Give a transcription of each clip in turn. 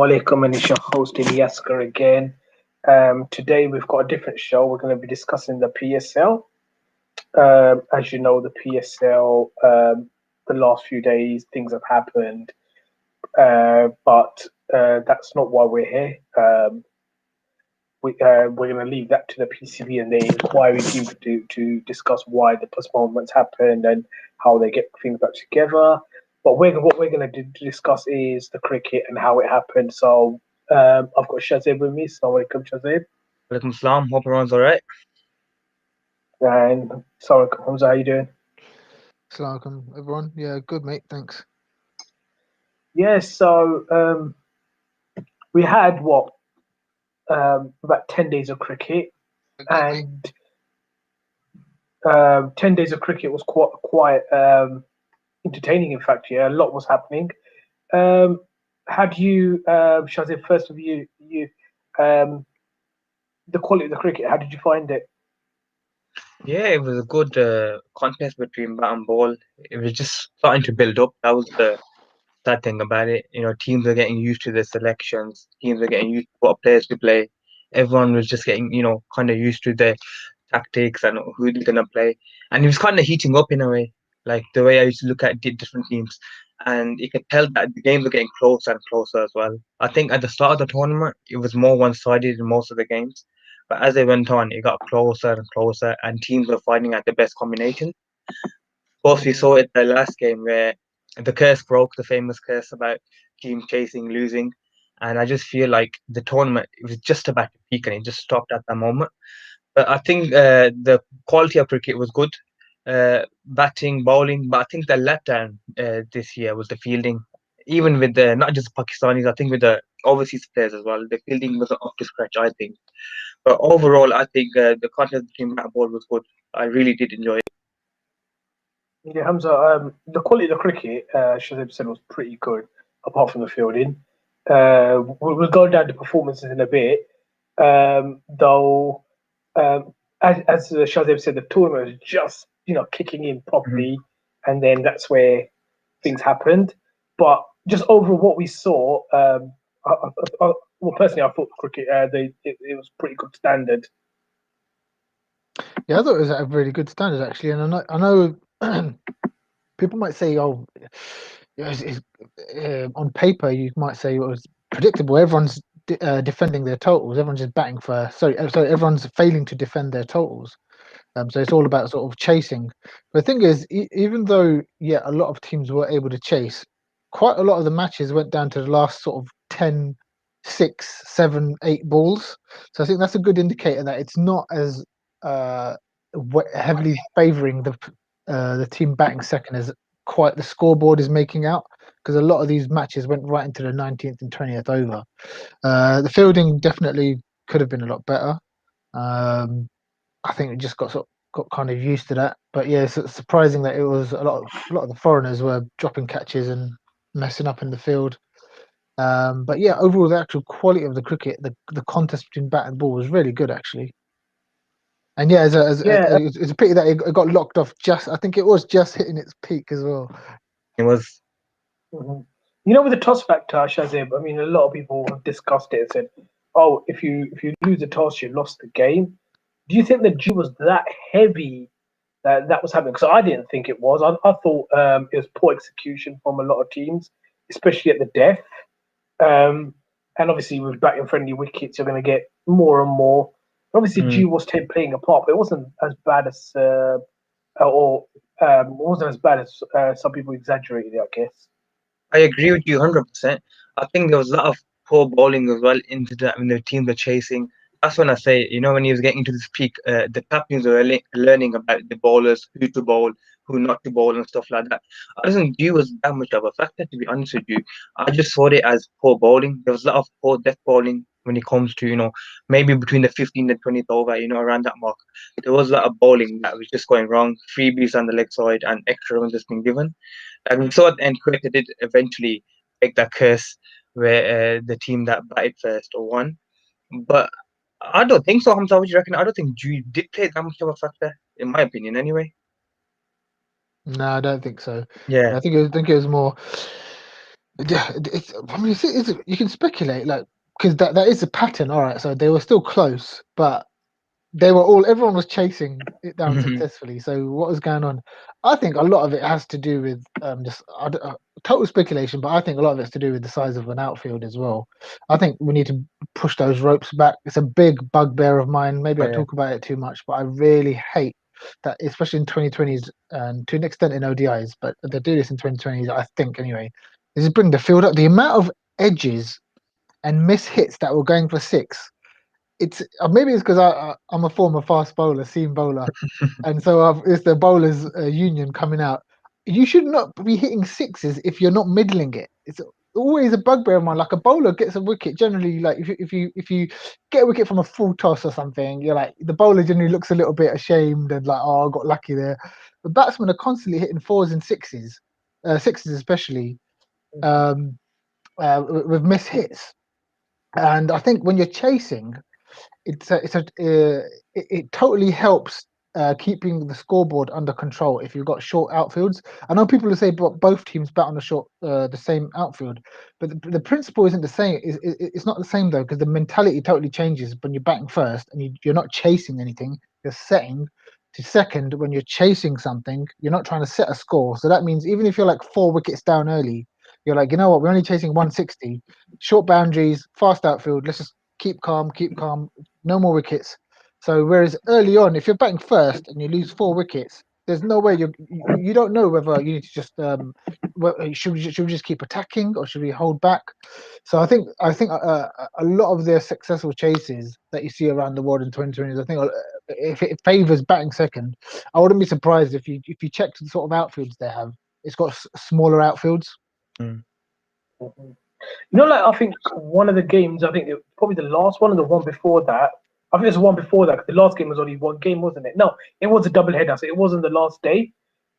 Alaikum, and it's your host Ilyaska again. Today we've got a different show. We're going to be discussing the PSL. As you know, the PSL, the last few days, things have happened, but that's not why we're here. We're going to leave that to the PCB and the inquiry team to discuss why the postponements happened and how they get things back together. But what we're going to discuss is the cricket and how it happened. So I've got Shazib with me. So welcome, Shazib. Walaikum salam. Hope everyone's all right. And sorry, Hamza, how you doing? Assalamualaikum, everyone. Yeah, good, mate. Thanks. Yeah, so we had about 10 days of cricket, and 10 days of cricket was quite entertaining. In fact, yeah, a lot was happening. Um, had you, Shazib, first of um, the quality of the cricket, how did you find it? Yeah, it was a good contest between bat and ball. It was just starting to build up. That was the sad thing about it. Teams are getting used to the selections. Teams are getting used to what players to play. Everyone was just getting, kind of used to the tactics and who they're gonna play. And it was kind of heating up in a way, like the way I used to look at different teams. And you could tell that the games were getting closer and closer as well. I think at the start of the tournament, it was more one-sided in most of the games. But as they went on, it got closer and closer, and teams were finding out the best combination. Of course, we Mhm. saw it the last game where the curse broke, the famous curse about team chasing, losing. And I just feel like the tournament it was just about to peak and it just stopped at that moment. But I think the quality of cricket was good, batting, bowling. But I think the letdown this year was the fielding. Even with the not just Pakistanis, I think with the overseas players as well, the fielding was up to scratch. I think, but overall, I think the contest between bat and ball was good. I really did enjoy it. Yeah, Hamza, the quality of the cricket, Shazib said, was pretty good, apart from the fielding. We'll go down to performances in a bit, though. As Shazib said, the tournament was just kicking in Mhm. properly, and then that's where things happened. But just over what we saw, well, personally, I thought cricket, it was pretty good standard. Yeah, I thought it was at a really good standard actually, and I know people might say, "Oh, on paper you might say it was predictable. Everyone's defending their totals. Everyone's just batting for sorry, everyone's failing to defend their totals. So it's all about sort of chasing. But the thing is, even though a lot of teams were able to chase, quite a lot of the matches went down to the last sort of 10, 6, 7, 8 balls. So I think that's a good indicator that it's not as uh, heavily favouring the team batting second as quite the scoreboard is making out. Because a lot of these matches went right into the 19th and 20th over. The fielding definitely could have been a lot better. Um, I think we just got kind of used to that. But yeah, it's surprising that it was a lot of the foreigners were dropping catches and messing up in the field. But yeah, overall the actual quality of the cricket, the contest between bat and ball was really good actually. And yeah, Yeah, it's a pity that it got locked off just. I think it was just hitting its peak as well. It was. mhm. With the toss factor, Shazib, I mean, a lot of people have discussed it and said, "Oh, if you lose the toss, you lost the game." Do you think the G was that heavy that was happening? Because I didn't think it was. I thought it was poor execution from a lot of teams, especially at the death. Um, and obviously, with batting friendly wickets, you're going to get more and more. Obviously, Mm. G was playing a part, but it wasn't as bad as or it wasn't as bad as some people exaggerated it, I guess. I agree with you 100%. I think there was a lot of poor bowling as well into that when the teams were chasing. That's when I say, when he was getting to this peak, the captains were learning about the bowlers, who to bowl, who not to bowl, and stuff like that. I don't think Dew was that much of a factor, to be honest with you. I just saw it as poor bowling. There was a lot of poor death bowling when it comes to, maybe between the 15th and 20th over, around that mark. There was a lot of bowling that was just going wrong, freebies on the leg side, and extra runs just being given. And we saw at the end Croatia did eventually break that curse where the team that batted first or won. But I don't think so, Hamza. What do you reckon? I don't think Dewey did play that much of a factor, in my opinion, anyway. No, I don't think so. Yeah. I think it was more. Yeah, I mean, you can speculate, like, because that is a pattern. All right, so they were still close, but everyone was chasing it down successfully. So what was going on? I think a lot of it has to do with just total speculation, but I think a lot of it's to do with the size of an outfield as well. I think we need to push those ropes back. It's a big bugbear of mine. Maybe I Yeah. talk about it too much, but I really hate that, especially in 2020s and to an extent in ODIs, but they do this in 2020s, I think anyway. Is bring the field up. The amount of edges and miss hits that were going for six, it's maybe it's because I'm a former fast bowler, seam bowler, and so it's the bowlers union coming out. You should not be hitting sixes if you're not middling it. It's always a bugbear of mine. Like a bowler gets a wicket generally, like if you get a wicket from a full toss or something, you're like the bowler generally looks a little bit ashamed and like, oh, I got lucky there. But batsmen are constantly hitting fours and sixes, sixes especially, with miss hits. And I think when you're chasing, it totally helps keeping the scoreboard under control if you've got short outfields. I know people will say both teams bat on the same outfield, but the principle isn't the same. It's not the same though, because the mentality totally changes when you're batting first and you're not chasing anything. You're setting to second when you're chasing something. You're not trying to set a score. So that means even if you're like 4 wickets down early, you're like, you know what, we're only chasing 160, short boundaries, fast outfield. Let's just keep calm, no more wickets. So whereas early on, if you're batting first and you lose 4 wickets, there's no way you don't know whether you need to just should we just keep attacking or should we hold back. So I think a lot of their successful chases that you see around the world in 2020s, I think if it favors batting second, I wouldn't be surprised if you check the sort of outfields they have. It's got smaller outfields. Mm. You know, like I think one of the games, I think probably the last one or the one before that. I think it was the one before that. 'Cause the last game was only one game, wasn't it? No, it was a double header, so it wasn't the last day.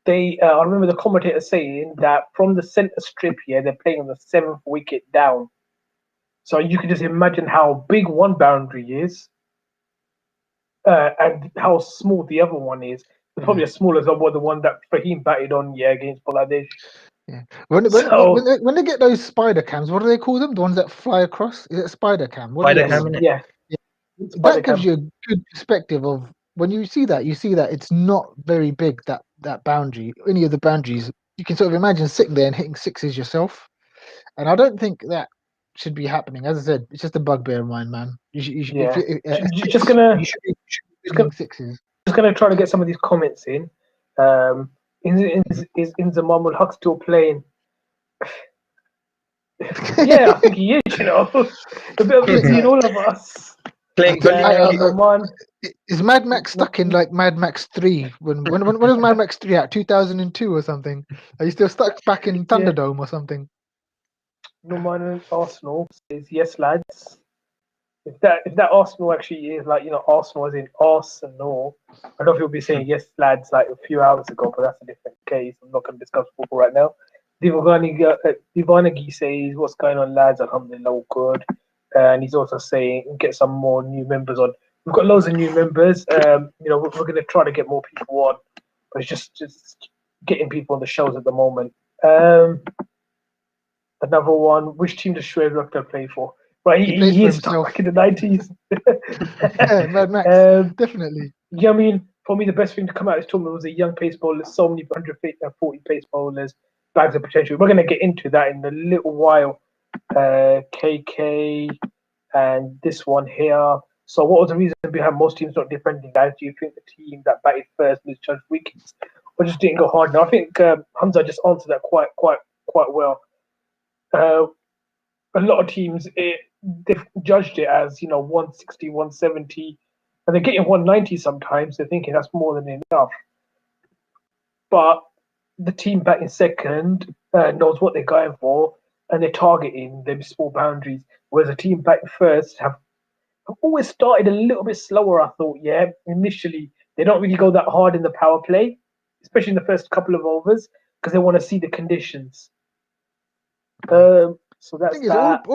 I remember the commentator saying that from the centre strip here, they're playing on the 7th wicket down. So you can just imagine how big one boundary is, and how small the other one is. It's probably as small as the one that Fahim batted on, against Bangladesh. Yeah. When So when they get those spider cams, what do they call them? The ones that fly across? Is it a spider cam? What do they Spider call cam, them? innit? yeah, spider That gives cam. you a good perspective of when you see that it's not very big, that boundary. Any of the boundaries, you can sort of imagine sitting there and hitting sixes yourself. And I don't think that should be happening. As I said, it's just a bugbear of mine, man. Yeah, just You gonna should be just gonna hitting sixes. just gonna try to get some of these comments in. Is Inzamam Haq still playing? Yeah, I think he is. A bit of Izzy in all of us. Playing gully cricket. Oman. Is Mad Max stuck in like Mad Max 3? When was Mad Max 3 out? 2002 or something? Are you still stuck back in Thunderdome or something? Noman Arsenal says yes, lads. If that Arsenal actually is like Arsenal as in Arsenal, I don't know if you'll be saying yes, lads, like a few hours ago, but that's a different case. I'm not going to discuss football right now. Divanagi says, "What's going on, lads? Alhamdulillah, all good." And he's also saying, "Get some more new members on." We've got loads of new members. We're going to try to get more people on, but it's just getting people on the shows at the moment. Another one. Which team does Shoaib Akhtar play for? Right, He plays he for is stuck himself. back in the 90s. Yeah, Mad Max, definitely. Yeah, I mean, for me, the best thing to come out of this tournament was a young pace bowlers, so many 140 pace bowlers, bags of potential. We're going to get into that in a little while. KK and this one here. So, what was the reason behind most teams not defending, guys? Do you think the team that batted first misjudged wickets or just didn't go hard enough? I think Hamza just answered that quite well. A lot of teams they've judged it as 160, 170, and they're getting 190 sometimes. They're thinking that's more than enough. But the team batting second knows what they're going for, and they're targeting them small boundaries. Whereas the team batting first have always started a little bit slower. I thought, initially they don't really go that hard in the power play, especially in the first couple of overs, because they want to see the conditions. So that's that.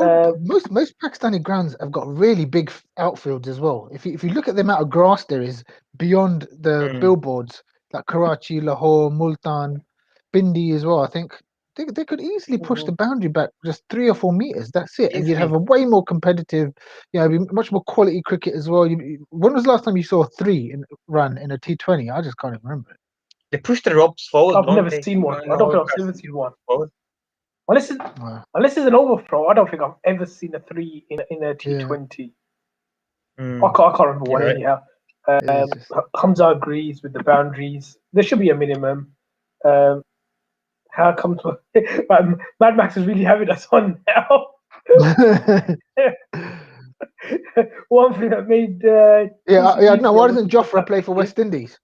Most Pakistani grounds have got really big outfields as well. If you look at the amount of grass there is beyond the billboards, like Karachi, Lahore, Multan, Bindi as well. I think they could easily push the Mhm. boundary back just 3 or 4 meters. That's it, and you'd have Easily. a way more competitive, much more quality cricket as well. When was the last time you saw a 3 run in a T20? I just can't even remember it. They push the ropes forward, I've don't never they? seen one. I don't think I've ever seen one. Forward. Unless it's, Wow. unless it's an overthrow, I don't think I've ever seen a 3 in a T20. I can't remember one Right. anyhow. It's just- Hamza agrees with the boundaries. There should be a minimum. How comes Mad Max is really having us on now? One thing that made no. Why doesn't Jofra play for West Indies?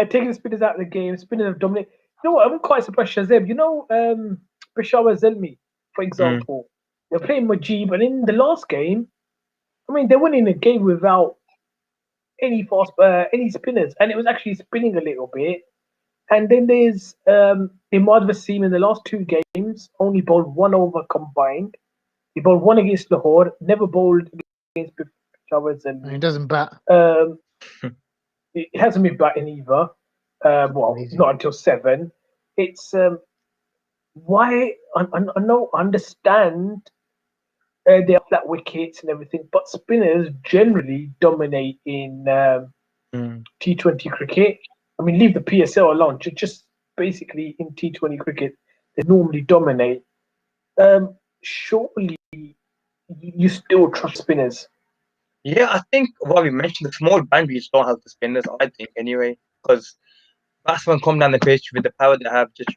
taking the spinners out of the game, spinners have dominated. You know what? I'm quite surprised, Shazeb. You know, Peshawar Zelmi, for example, they're playing Majib, and in the last game, I mean, they went in a game without any spinners, and it was actually spinning a little bit. And then there's Imad Wasim in the last 2 games, only bowled 1 over combined. He bowled 1 against Lahore, never bowled against Peshawar And he Zelmi. doesn't bat. It hasn't been batting either. Well, Amazing. not until 7. It's why I don't understand they have flat wickets and everything, but spinners generally dominate in T20 cricket. I mean, leave the PSL alone. Just basically in T20 cricket, they normally dominate. Surely you still trust spinners. Yeah, I think what we mentioned, the small boundaries don't help the spinners, I think, anyway, because batsmen come down the pitch with the power they have, just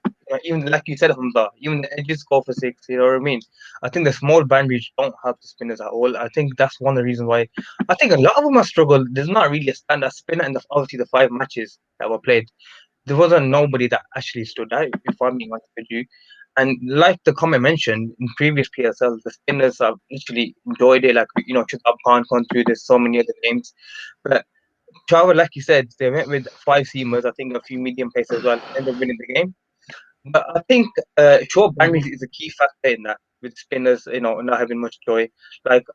even like you said, Hamza, even the edges go for 6, you know what I mean? I think the small boundaries don't help the spinners at all. I think that's one of the reasons why I think a lot of them have struggled. There's not really a standard spinner in obviously the 5 matches that were played. There wasn't nobody that actually stood out, if I'm being honest with you. And like the comment mentioned in previous PSL, the spinners have literally enjoyed it. Like, Shadab Khan gone through this, so many other games. But Trevor, like you said, they went with 5 seamers, I think a few medium pace as well, ended up winning the game. But I think short boundaries is a key factor in that, with spinners, not having much joy. Like,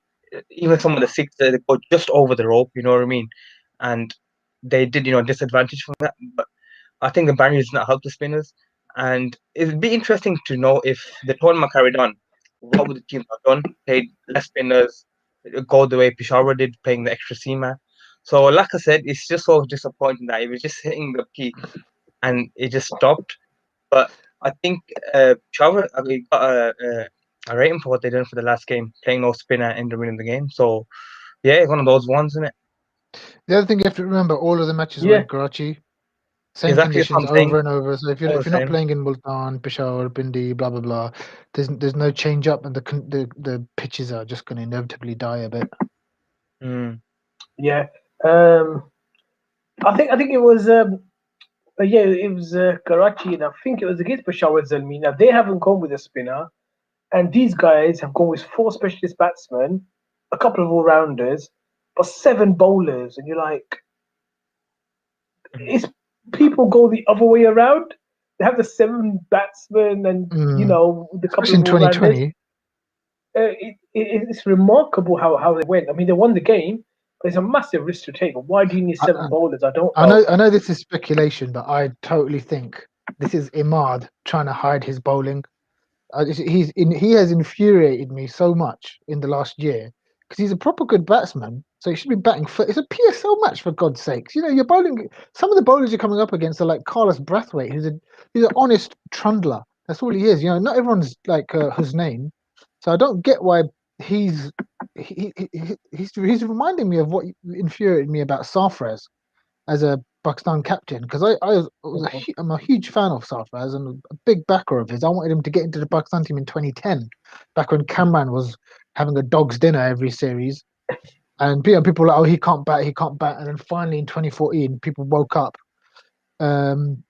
even some of the 6 they go just over the rope, you know what I mean? And they did, disadvantage from that. But I think the boundaries not help the spinners. And it'd be interesting to know if the tournament carried on, what would the teams have done? Played less spinners, go the way Peshawar did, playing the extra seamer. So, like I said, it's just so disappointing that it was just hitting the peak and it just stopped. But I think Peshawar got a rating for what they done for the last game, playing no spinner and winning the game. So, yeah, one of those ones, isn't it? The other thing you have to remember, all of the matches were Yeah. in Karachi. Same Exactly what conditions I'm saying. over and over. So if you're All if the you're not same. playing in Multan, Peshawar, Bindi, blah blah blah, there's no change up, and the pitches are just going to inevitably die a bit. Yeah. I think it was it was Karachi, and I think it was against Peshawar Zalmi. Now they haven't gone with a spinner, and these guys have gone with 4 specialist batsmen, a couple of all rounders, but 7 bowlers, and you're like, it's people go the other way around. They have the 7 batsmen and the couple Especially in of all rounders. 2020. It's remarkable how they went. I mean, they won the game, but it's a massive risk to take. But why do you need 7 bowlers? I don't know. I know this is speculation, but I totally think this is Imad trying to hide his bowling. He has infuriated me so much in the last year because he's a proper good batsman, so he should be batting for. It's a PSL match, for God's sakes. You're bowling. Some of the bowlers you're coming up against are like Carlos Brathwaite, who's an honest trundler. That's all he is. Not everyone's like his name, so I don't get why he's reminding me of what infuriated me about Sarfraz as a Pakistan captain, because I'm a huge fan of Sarfraz and a big backer of his. I wanted him to get into the Pakistan team in 2010, back when Kamran was having a dog's dinner every series, and people were like, oh, he can't bat, and then finally in 2014 people woke up, and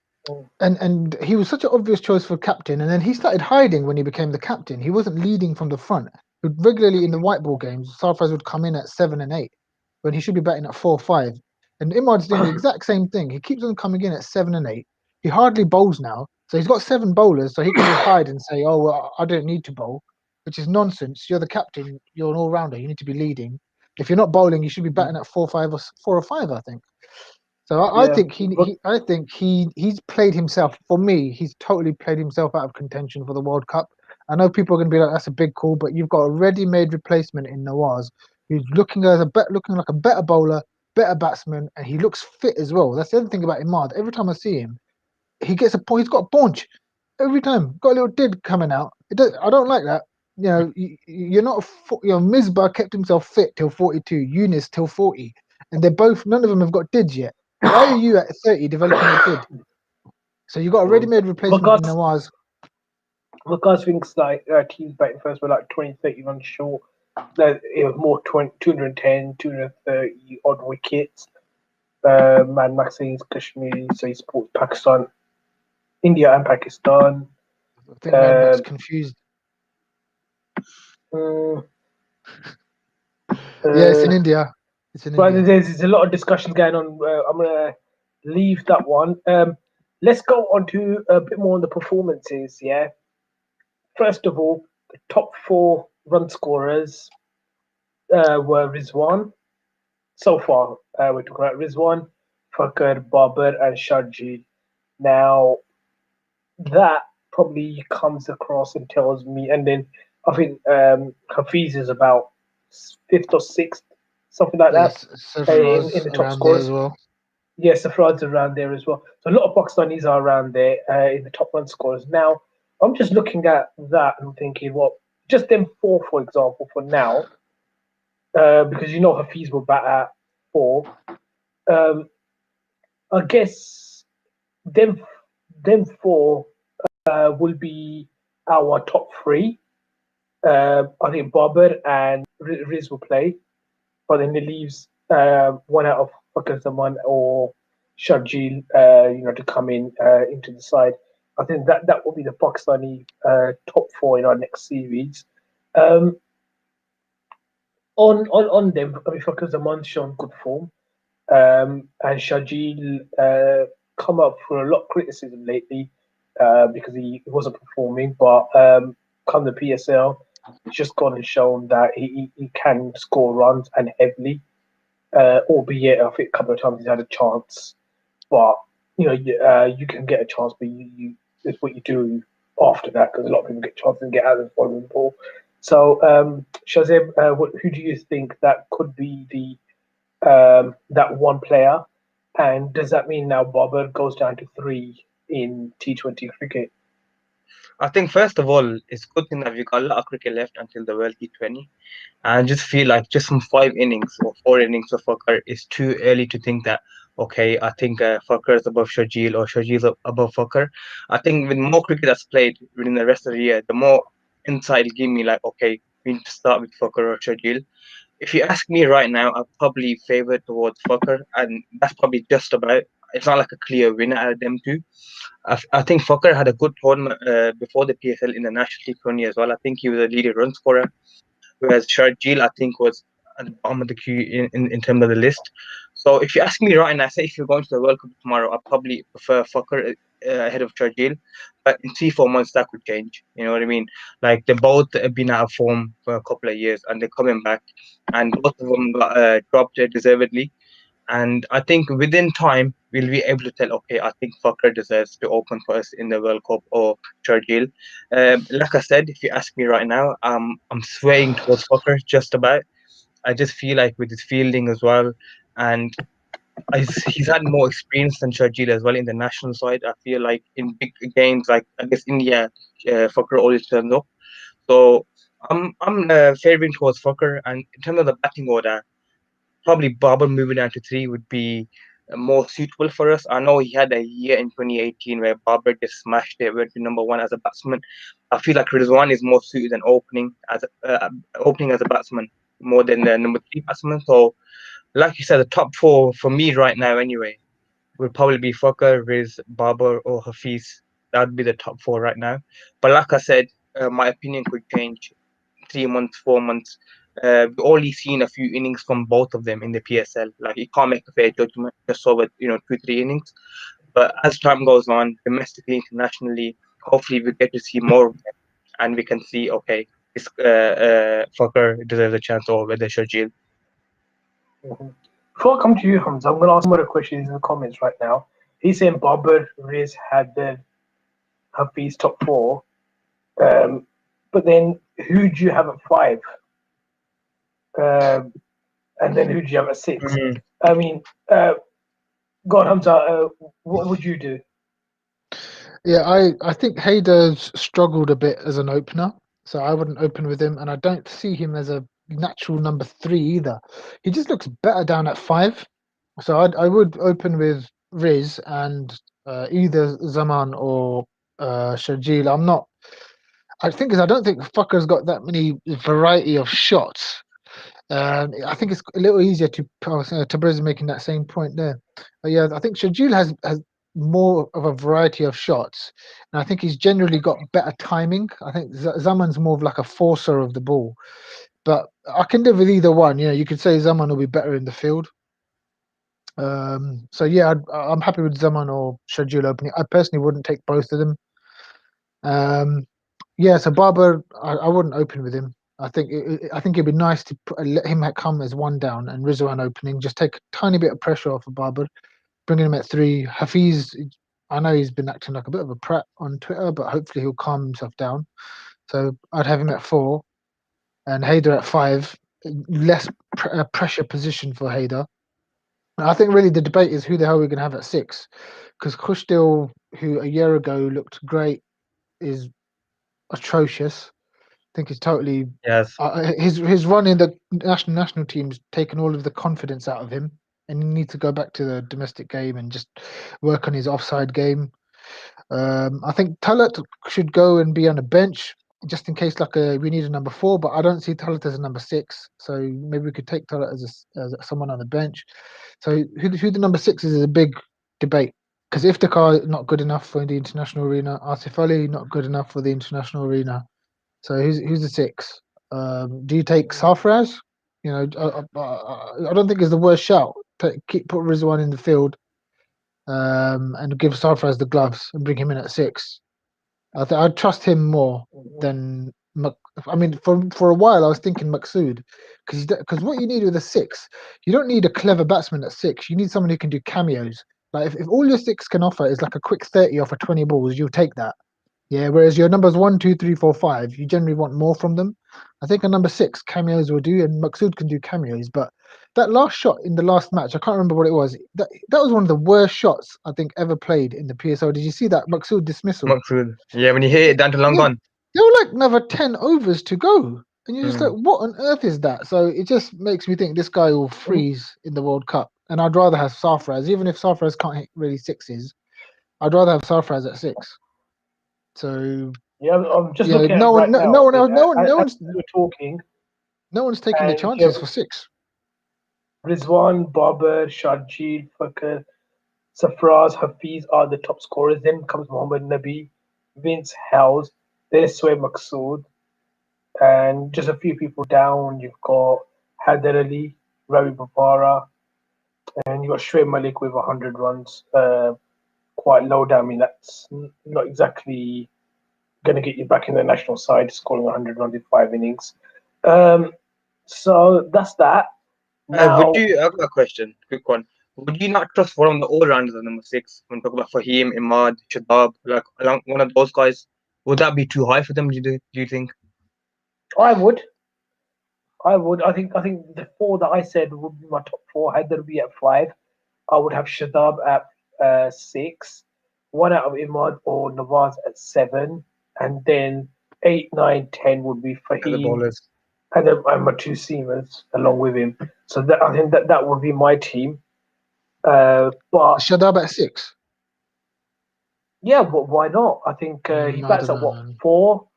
he was such an obvious choice for captain, and then he started hiding when he became the captain. He wasn't leading from the front. Regularly in the white ball games, Sarfraz would come in at 7 and 8 when he should be batting at 4 5. And Imad's doing the exact same thing. He keeps on coming in at 7 and 8. He hardly bowls now. So he's got 7 bowlers, so he can just hide and say, oh, well, I don't need to bowl, which is nonsense. You're the captain. You're an all-rounder. You need to be leading. If you're not bowling, you should be batting at 4 or 5, I think. So I Yeah. think he's played himself. For me, he's totally played himself out of contention for the World Cup. I know people are going to be like, "That's a big call," but you've got a ready-made replacement in Nawaz, who's looking like a better bowler, better batsman, and he looks fit as well. That's the other thing about Imad. Every time I see him, he gets he's got a punch every time. Got a little did coming out. I don't like that. You know, you're not. Misbah kept himself fit till 42. Yunus till 40, and none of them have got dids yet. Why are you at 30 developing a did? So you got a ready-made replacement in Nawaz. Because thinks like teams batting first were like 20, 30 runs short. That it was more 210, 230 odd wickets. Man, Maxine's Kashmiri, so he supports Pakistan, India, and Pakistan. I think Mad Max confused. Yeah, it's in India. But there's a lot of discussions going on. I'm gonna leave that one. Let's go on to a bit more on the performances. Yeah. First of all, the top 4 run scorers were Rizwan. So far, we're talking about Rizwan, Fakhar, Babar, and Sharjeel. Now, that probably comes across and tells me, and then I think Hafiz is about 5th or 6th, something like that, in the top scorers. As well. Yes, the Safrad's around there as well. So a lot of Pakistanis are around there in the top run scorers. Now, I'm just looking at that and thinking, well, just them 4, for example, for now, because Hafiz will bat at 4. I guess them 4 will be our top 3. I think Babar and Riz will play, but then it leaves one out of Fakir Zaman or Sharjeel, to come into the side. I think that will be the Pakistani top 4 in our next series. On them, I mean, Fakir Zaman's shown good form, and Sharjeel come up for a lot of criticism lately because he wasn't performing, but come the PSL, he's just gone and shown that he can score runs and heavily. Albeit I think a couple of times he's had a chance, but you can get a chance, but it's what you do after that, because a lot of people get chances and get out of the following ball. So, Shazib, who do you think that could be the that one player, and does that mean now Babar goes down to 3 in T20 cricket? I think first of all, it's good thing that we've got a lot of cricket left until the World T20. And I just feel like just from 5 innings or 4 innings of Fakhar, it's too early to think that, okay, I think Fakhar is above Sharjeel or Sharjeel is above Fakhar. I think with more cricket that's played within the rest of the year, the more insight it'll give me like, okay, we need to start with Fakhar or Sharjeel. If you ask me right now, I'd probably favor towards Fakhar, and that's probably just about. It's not like a clear winner out of them two. I think Fakhar had a good tournament before the PSL in the National T20 as well. I think he was a leading run scorer, whereas Sharjeel, I think, was at the bottom of the queue in terms of the list. So if you ask me right now, say if you're going to the World Cup tomorrow, I probably prefer Fakhar ahead of Sharjeel. But in 3-4 months, that could change. You know what I mean? Like, they both have been out of form for a couple of years, and they're coming back, and both of them got dropped deservedly. And I think within time, we'll be able to tell, okay, I think Fakhar deserves to open for us in the World Cup or Sharjeel. Like I said, if you ask me right now, I'm swaying towards Fakhar just about. I just feel like with his fielding as well, and he's had more experience than Sharjeel as well in the national side. I feel like in big games, like I guess India, Fakhar always turns up. So I'm favouring towards Fakhar. And in terms of the batting order, probably Babar moving down to 3 would be more suitable for us. I know he had a year in 2018 where Babar just smashed it, went to number 1 as a batsman. I feel like Rizwan is more suited than opening as a batsman more than the number 3 batsman. So, like you said, the top 4 for me right now, anyway, would probably be Fakhar, Riz, Babar, or Hafiz. That would be the top 4 right now. But like I said, my opinion could change 3 months, 4 months. We've only seen a few innings from both of them in the PSL. Like, you can't make a fair judgment just over 2-3 innings. But as time goes on, domestically, internationally, hopefully we get to see more of them, and we can see, okay, this Fakhar deserves a chance, or whether Sharjeel. Mm-hmm. Before I come to you, Hamza, I'm going to ask some other questions in the comments right now. He's saying Babar, Riz, Haddad, Hafiz top four. But then who do you have at five? And then who do you have at six? Mm. I mean, go on, Hamza. What would you do? Yeah, I think Hayder's struggled a bit as an opener, so I wouldn't open with him, and I don't see him as a natural number 3 either. He just looks better down at 5, so I would open with Riz and either Zaman or Shajil. I think is I don't think Fucker's got that many variety of shots. I think it's a little easier to Tabriz making that same point there. But yeah, I think Shajil has more of a variety of shots, and I think he's generally got better timing. I think Zaman's more of like a forcer of the ball, but I can live with either one. You know, you could say Zaman will be better in the field. So yeah, I'm happy with Zaman or Shajil opening. I personally wouldn't take both of them. Yeah, so Barber, I wouldn't open with him. I think it'd be nice to let him come as one down and Rizwan opening, just take a tiny bit of pressure off of Barber, bringing him at 3. Hafiz, I know he's been acting like a bit of a prat on Twitter, but hopefully he'll calm himself down. So I'd have him at 4, and Haider at 5. Less pressure position for Haider. I think really the debate is who the hell we're going to have at 6, because Kushdil, who a year ago looked great, is atrocious. I think he's totally Yes. his run in the national team's taken all of the confidence out of him, and he needs to go back to the domestic game and just work on his offside game. I think Talat should go and be on a bench just in case we need a number 4, but I don't see Talat as a number 6, so maybe we could take Talat as someone on the bench. So who the number 6 is a big debate, because Iftikhar is not good enough for the international arena, Asif Ali not good enough for the international arena. So who's the 6? Do you take Sarfraz? You know, I don't think it's the worst shout. Put Rizwan in the field, and give Sarfraz the gloves and bring him in at 6. I'd trust him more than. I mean, for a while I was thinking Maqsood, because what you need with a 6, you don't need a clever batsman at 6. You need someone who can do cameos. Like if all your 6 can offer is like a quick 30 off of 20 balls, you'll take that. Yeah, whereas your numbers 1, 2, 3, 4, 5, you generally want more from them. I think a number 6 cameos will do, and Maqsood can do cameos. But that last shot in the last match, I can't remember what it was. That was one of the worst shots I think ever played in the PSL. Did you see that Maqsood dismissal? Maqsood. Yeah, when he hit it down to long gone. There were like another 10 overs to go, and you're just like, what on earth is that? So it just makes me think this guy will freeze in the World Cup, and I'd rather have Sarfraz, even if Sarfraz can't hit really 6s. I'd rather have Sarfraz at 6. So yeah, I'm just yeah, looking at no it right one, now. no one's We're talking. No one's taking the And chances yeah, for 6. Rizwan, Babar, Shajil, Fakir, Safraz, Hafiz are the top scorers. Then comes Mohammad Nabi, Vince Howes, then Sway Maqsood, and just a few people down. You've got Haider Ali, Ravi Bopara, and you've got Shoaib Malik with 100 runs. Quite low down. I mean, that's not exactly going to get you back in the national side, scoring 100 runs in 5 innings. So that's that. Now, I've got a question, quick one. Would you not trust one of the all-rounders at number 6 when talk about Fahim, Imad, Shadab, like along one of those guys? Would that be too high for them? Do you think? I would. I think the 4 that I said would be my top 4. Haider be at 5. I would have Shadab at 6. 1 out of Imad or Nawaz at 7, and then 8, 9, 10 would be The Fahim, bowlers. and then my 2 seamers along with him. So I think that would be my team. But Shadab at 6. yeah, but why not? I think he I bats don't at know, what, man. 4?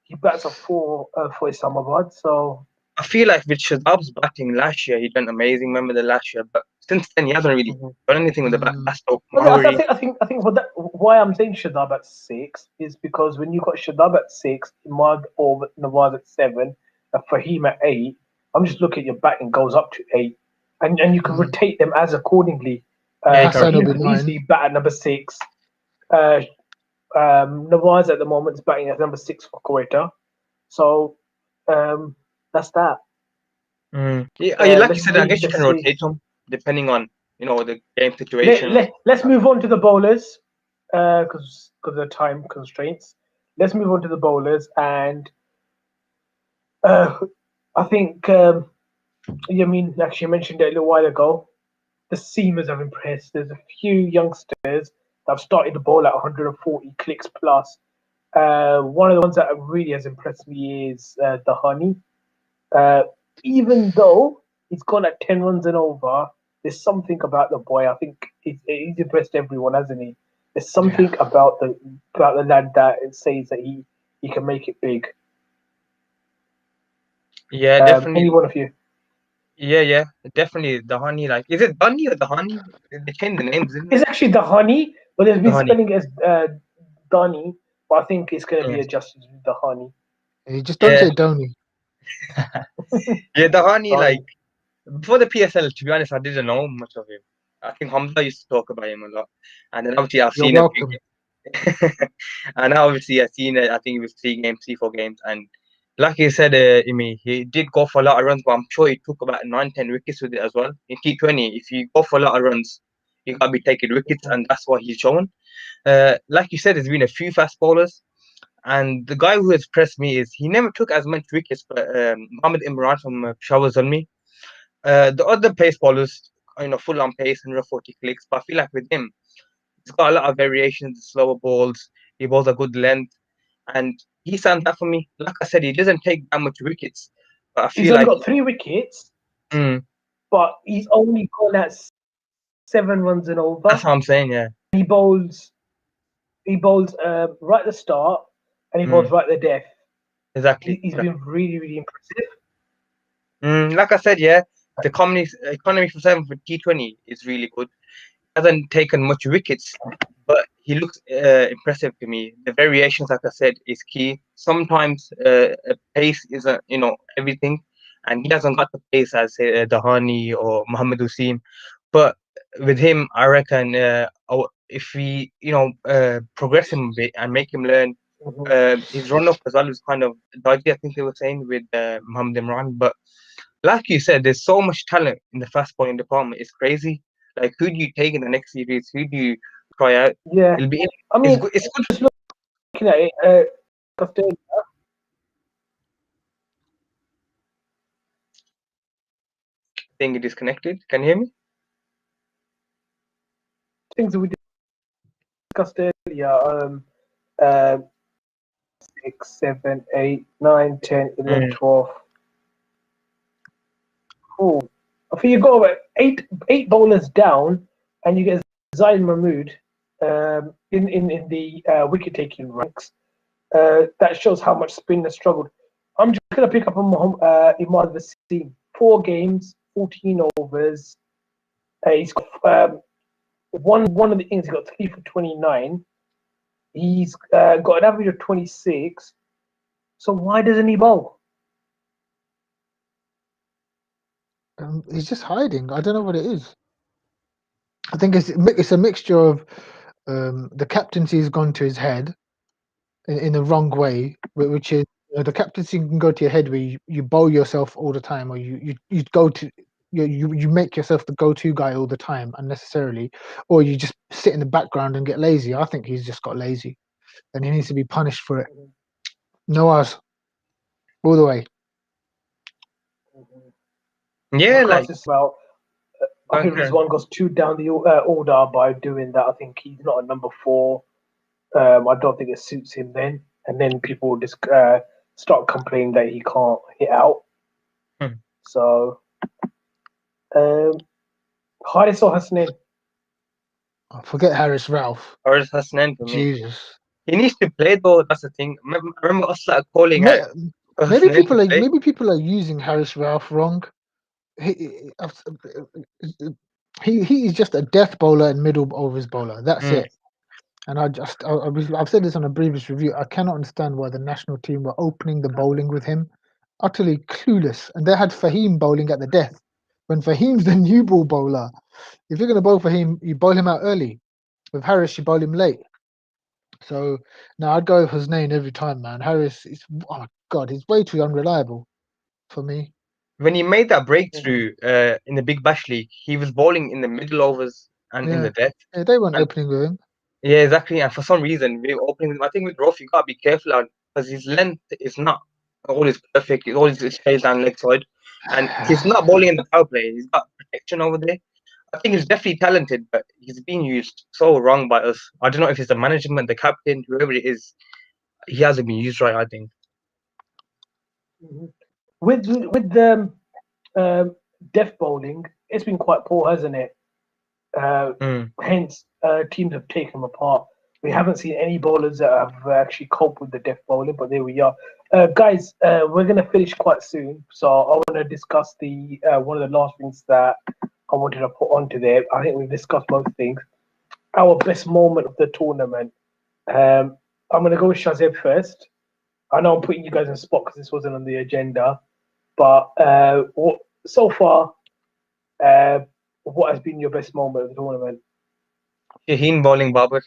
He bats at 4 for Islamabad. So I feel like with Shadab's batting last year, he done amazing. Remember the last year, but since then he hasn't really done anything with the bat. Bastow, Maori. I think for that, why I'm saying Shadab at 6 is because when you got Shadab at 6, Imad or Nawaz at 7, and Fahim at 8, I'm just looking at your batting goes up to 8, and you can rotate them as accordingly. Hassan will Fahim be could 9. easily bat at number 6. Nawaz at the moment is batting at number 6 for Quetta. So that's that. Yeah, like you said, I guess you let's can see. rotate them. depending on the game situation. Let's move on to the bowlers, because of the time constraints. Let's move on to the bowlers, and I think actually, you mentioned it a little while ago. The seamers have impressed. There's a few youngsters that have started the bowl at 140 clicks plus. One of the ones that really has impressed me is Dahani. Even though he's gone at 10 runs and over, there's something about the boy. I think he's impressed everyone, hasn't he? There's something about the lad that it says that he can make it big. Yeah, definitely. Any one of you? Yeah, definitely. Dahani, like, is it Bunny or Dahani? They changed the names, isn't It's actually Dahani, but there's been Dahani. spelling as Dani, but I think it's going to be adjusted to Dahani. You just don't say Dhoni. Yeah, Dahani, Dahani. like, before the PSL, to be honest, I didn't know much of him. I think Hamza used to talk about him a lot. And then obviously I've You're seen welcome. and now obviously I've seen it, I think it was 3, 4 games. And like you said, Imi, he did go for a lot of runs, but I'm sure he took about 9, 10 wickets with it as well. In T20, if you go for a lot of runs, you got to be taking wickets, and that's what he's shown. Like you said, there's been a few fast bowlers. And the guy who has impressed me is he never took as much wickets, but Mohammad Imran from Peshawar Zalmi. The other pace bowlers, full on pace, 140 clicks. But I feel like with him, he's got a lot of variations, slower balls. He bowls a good length, and he stands out for me. Like I said, he doesn't take that much wickets, but I He's feel only like got 3 wickets, mm, but he's only gone at 7 runs and over. that's what I'm saying. Yeah, He bowls right at the start, and he bowls right at the death. exactly. He's been really, really impressive. Like I said, yeah, the economy for 7 for T20 is really good. Hasn't taken much wickets, but he looks impressive to me. The variations, like I said, is key. Sometimes pace isn't, everything, and he hasn't got the pace as say Dahani or Muhammad Usim. But with him, I reckon if we, progress him a bit and make him learn, his run up as well is kind of dodgy. I think they were saying with Muhammad Imran, but like you said, there's so much talent in the fast bowling department. It's crazy. Like, who do you take in the next series? Who do you try out? Yeah, It'll be. I mean, It's good. It's good. just looking at it, Australia, Thing disconnected. Can you hear me? things that we discussed earlier, 6, 7, 8, 9, 10, 11, 12. Oh, I think you got about eight bowlers down, and you get Zaid Mahmood in the wicket taking ranks. That shows how much spin has struggled. I'm just going to pick up on Imad Wasim. 4 games, 14 overs. He's got one of the innings. He got 3 for 29. He's got an average of 26. So why doesn't he bowl? He's just hiding. I don't know what it is. I think it's a mixture of the captaincy has gone to his head in the wrong way, which is the captaincy can go to your head where you bowl yourself all the time, or you go to you make yourself the go-to guy all the time unnecessarily, or you just sit in the background and get lazy. I think he's just got lazy, and he needs to be punished for it. No us, all the way. Yeah, like. Well, I think Rizwan goes 2 down the order by doing that. I think he's not a number 4. I don't think it suits him then. And then people just start complaining that he can't hit out. So, Haris or Hasnain? Forget Haris Ralph. Haris Hasnain for me. Jesus. He needs to play though. That's the thing. I remember us calling out. Maybe people are using Haris Ralph wrong. He is just a death bowler and middle overs bowler. That's it. And I've said this on a previous review. I cannot understand why the national team were opening the bowling with him. Utterly clueless. And they had Fahim bowling at the death. When Fahim's the new ball bowler, if you're going to bowl Fahim, you bowl him out early. With Haris, you bowl him late. So now I'd go with Hasnain every time, man. Haris is, oh my God, he's way too unreliable for me. when he made that breakthrough in the Big Bash League, he was bowling in the middle overs and in Yeah. the death. Yeah, they weren't And opening with him. yeah, exactly. And for some reason, we're opening. I think with Rof, you gotta be careful because his length is not always perfect. It's always straight down leg side, and he's not bowling in the power play. He's got protection over there. I think he's definitely talented, but he's being used so wrong by us. I don't know if it's the management, the captain, whoever it is. He hasn't been used right. I think. Mhm. With the death bowling, it's been quite poor, hasn't it? Mm. Hence, teams have taken them apart. We haven't seen any bowlers that have actually coped with the death bowling, but there we are. Guys, we're going to finish quite soon, so I want to discuss the one of the last things that I wanted to put onto there. I think we've discussed most things. Our best moment of the tournament. I'm going to go with Shazib first. I know I'm putting you guys on the spot because this wasn't on the agenda, but so far, uh, what has been your best moment of the tournament? Shaheen bowling Babar.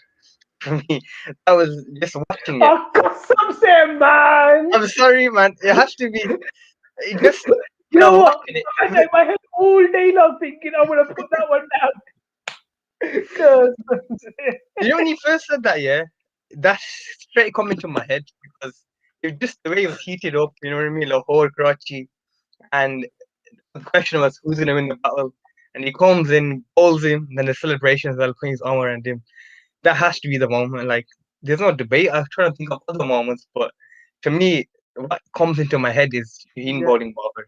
For me, that was just watching it. Oh, God, some man. I'm sorry, man. It has to be. It just You know what? watching it. I had my head all day long thinking I'm going to put that one down. 'Cause- You know when you first said that, yeah, that straight come into my head because it just the way it was heated up. You know what I mean? Lahore, Karachi, and the question was who's gonna win the battle. And he comes in, bowls him, and then the celebrations while putting his arm around him. That has to be the moment. Like, there's no debate. I'm trying to think of other moments, but to me, what comes into my head is Shaheen Yeah. bowling Babar.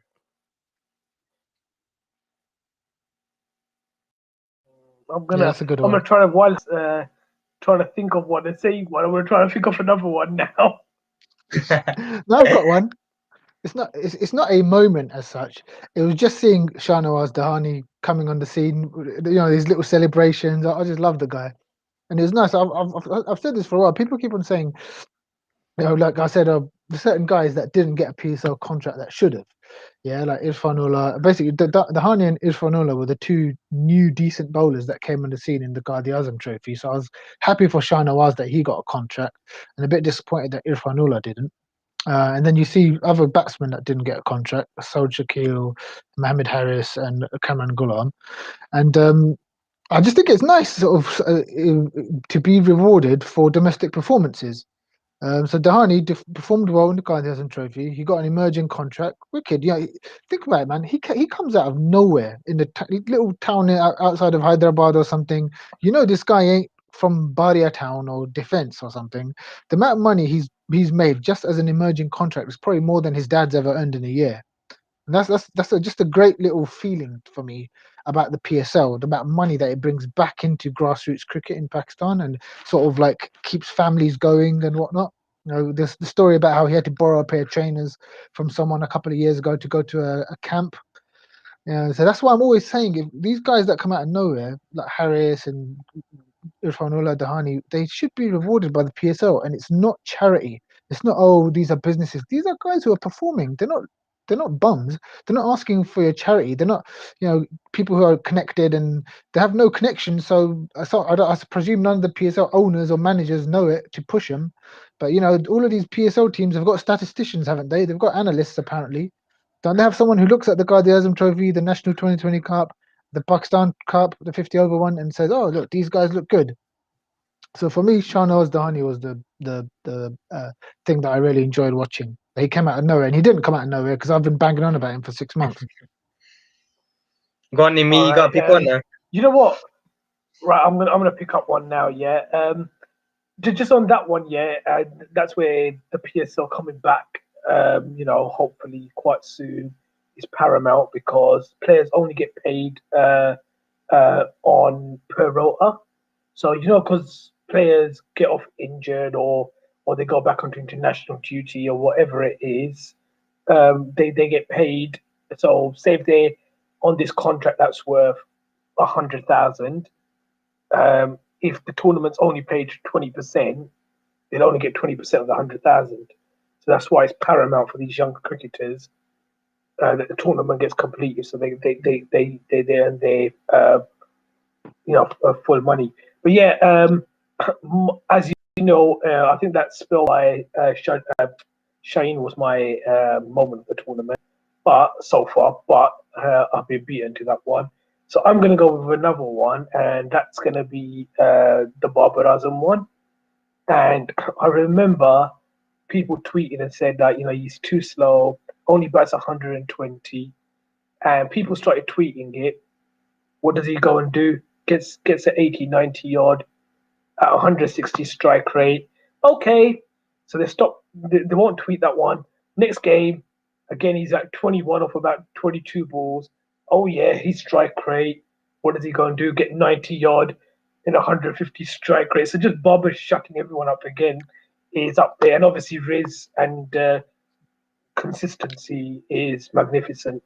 I'm Yeah, gonna that's a good I'm one. gonna try to while trying to think of one and say one. I'm gonna try to think of another one now. No, I've got one. It's not a moment as such. It was just seeing Shahnawaz Dahani coming on the scene. You know, these little celebrations. I just love the guy, and it was nice. I've said this for a while. People keep on saying, you know, like I said, there's certain guys that didn't get a PSL contract that should have. Yeah, like Irfanullah. Basically, Dahani and Irfanullah were the two new decent bowlers that came on the scene in the Ghazi Azam Trophy. So I was happy for Shahnawaz that he got a contract, and a bit disappointed that Irfanullah didn't. And then you see other batsmen that didn't get a contract: Saud Shakil, Mohammed Harris, and Cameron Ghulam. And I just think it's nice, sort of, to be rewarded for domestic performances. So Dahani performed well in the Ghazi Azam Trophy. He got an emerging contract. Wicked. Yeah, think about it, man. He comes out of nowhere in the little town outside of Hyderabad or something. You know, this guy ain't from Baria town or defense or something. The amount of money he's made just as an emerging contract is probably more than his dad's ever earned in a year. And just a great little feeling for me about the PSL, the amount of money that it brings back into grassroots cricket in Pakistan, and sort of like keeps families going and whatnot. You know, there's the story about how he had to borrow a pair of trainers from someone a couple of years ago to go to a camp. Yeah, so that's why I'm always saying, if these guys that come out of nowhere, like Harris and Irfanullah Dahani, they should be rewarded by the PSL, and it's not charity. It's not, oh, these are businesses. These are guys who are performing. They're not bums. They're not asking for your charity. They're not, you know, people who are connected, and they have no connection. So I presume none of the PSL owners or managers know it to push them. But you know, all of these PSL teams have got statisticians, haven't they? They've got analysts apparently. Don't they have someone who looks at the Ghazi Azam Trophy, the National 2020 Cup, the Pakistan Cup, the 50 over one, and says, "Oh, look, these guys look good." So for me, Shahnawaz Dahani was the thing that I really enjoyed watching. He came out of nowhere, and he didn't come out of nowhere because I've been banging on about him for 6 months. Go on, Nimi, All you got to right. pick one now. You know what? Right, I'm gonna pick up one now. Yeah. Just on that one. Yeah. That's where the PSL coming back. You know, hopefully quite soon is paramount because players only get paid on per rota. So you know, because players get off injured or they go back onto international duty or whatever it is, they get paid. So say if they're on this contract that's worth 100,000, if the tournament's only paid 20%, they'll only get 20% of the 100,000. So that's why it's paramount for these younger cricketers that the tournament gets completed, so they earn their full money. But yeah, as you know, I think that spill by Shane was my moment of the tournament. but I've been beaten to that one. So I'm gonna go with another one, and that's gonna be the Babar Azam one. And I remember people tweeted and said that he's too slow, only bats 120, and people started tweeting it. What does he go and do? Gets an 80, 90 yard at 160 strike rate. Okay, so they stop. They won't tweet that one. Next game, again he's at 21 off about 22 balls. Oh yeah, he's strike rate. What does he go and do? Get 90 yard in 150 strike rate. So just Babar shutting everyone up again is up there, and obviously Riz and consistency is magnificent.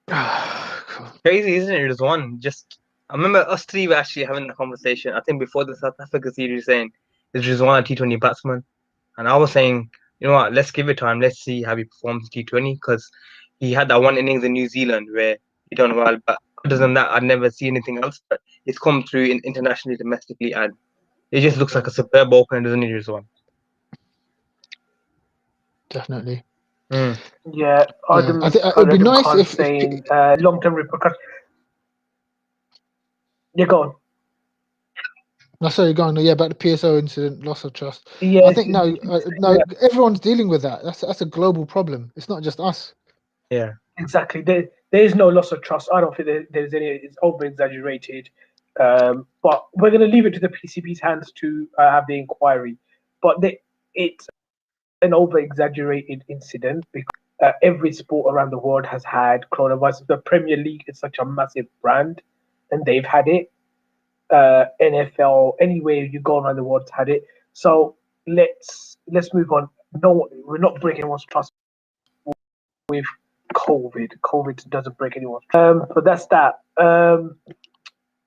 Crazy, isn't it? Rizwan? Just I remember us three were actually having a conversation. I think before the South Africa series, saying is Rizwan a T20 batsman, and I was saying, you know what, let's give it time. Let's see how he performs T20 because he had that one innings in New Zealand where he done well, but other than that, I'd never see anything else. But it's come through internationally, domestically, and it just looks like a superb opener, doesn't it, Rizwan? Definitely. Yeah, I think it'd be nice if long-term repercussions. Yeah, go on. No, sorry, go on. Yeah, about the PSO incident, loss of trust. Yeah, I think no, everyone's dealing with that. That's a global problem. It's not just us. Yeah, exactly. There is no loss of trust. I don't think there's any. It's over-exaggerated. But we're going to leave it to the PCB's hands to have the inquiry. But it's an over-exaggerated incident because every sport around the world has had coronavirus. The Premier League is such a massive brand, and they've had it. NFL, anywhere you go around the world's had it. So let's move on. No, we're not breaking anyone's trust with COVID. COVID doesn't break anyone's trust. But that's that.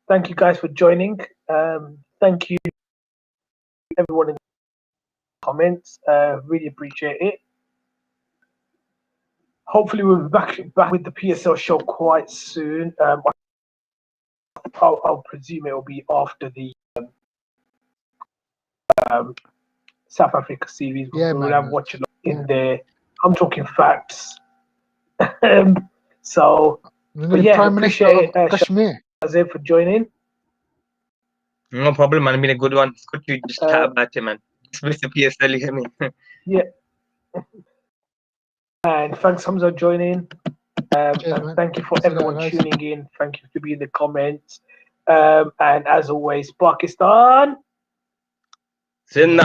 Thank you guys for joining. Thank you everyone in the comments. Really appreciate it. Hopefully we'll be back with the PSL show quite soon. I'll presume it will be after the South Africa series. We'll have watch it in there. I'm talking facts. So, but yeah, Prime Minister of Kashmir. Shazib for joining. No problem, man. It's been a good one. It's good to just chat about it, man. Just miss the PSL, you hear me? Yeah. And thanks, Hamza, joining. And thank you for everyone tuning in. Thank you to be in the comments. And as always, Pakistan. Zindabad.